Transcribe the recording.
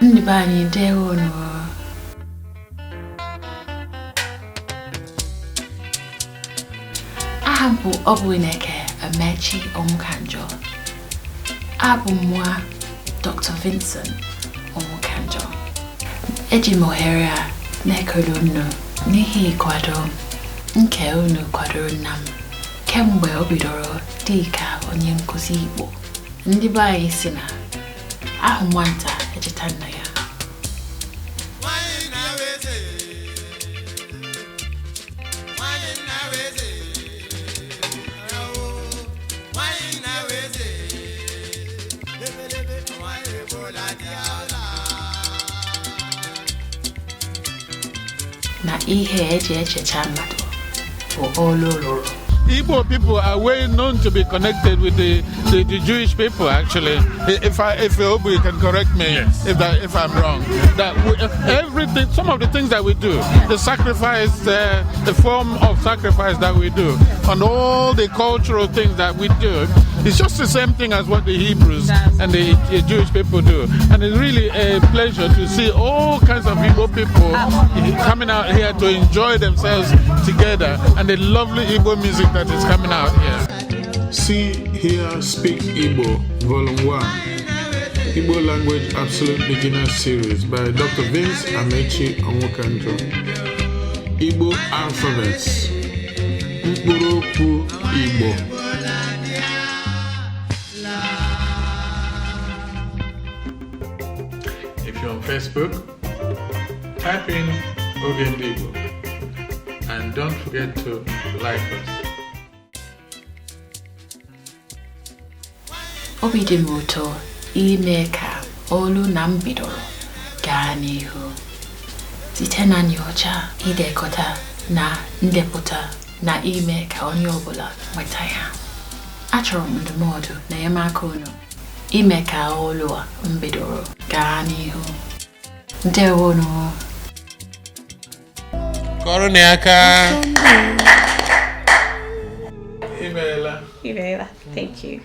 Ndị be anyị ndewonu. Aha m bụ Obineke Amechi Onwukanjo. Abụ m nwa Dr. Vincent Onwukanjo. Eji m ohere a na-ekele unu n'ihi ịkwado nke unu kwadoro nna m kemgbe o bidoro dị ka onye nkụzi Igbo. Ndị be anyị si na ahụ nwata echeta nna ya. Na ihe eji echeta mmadụ bụ olu lụrụ. Igbo people are well known to be connected with the Jewish people. Actually, if Obi can correct me, yes, if I'm wrong, that everything, some of the things that we do, the sacrifice, the form of sacrifice that we do, and all the cultural things that we do, it's just the same thing as what the Hebrews and the Jewish people do. And it's really a pleasure to see all kinds of Igbo people coming out here to enjoy themselves together, and the lovely Igbo music that is coming out here. See, Hear, Speak Igbo, Volume 1, Igbo Language Absolute Beginner Series by Dr. Vince Amechi Onwukanjo. Igbo Alphabets, Mkpụrụokwu Igbo. If you're on Facebook, type in Ogende Igbo, and don't forget to like us. Obi dị m ụtọ ime ka olu na m bidoro gaa n'ihu site na nyocha, idekọta na ndepụta na ime ka onye ọbụla nweta ya. Achọrọ m ndụmọdụ na enyemaka unu ime ka olu a m bidoro gaa n'ihu. Ndewonu. Kọrọ n'aka. Thank you.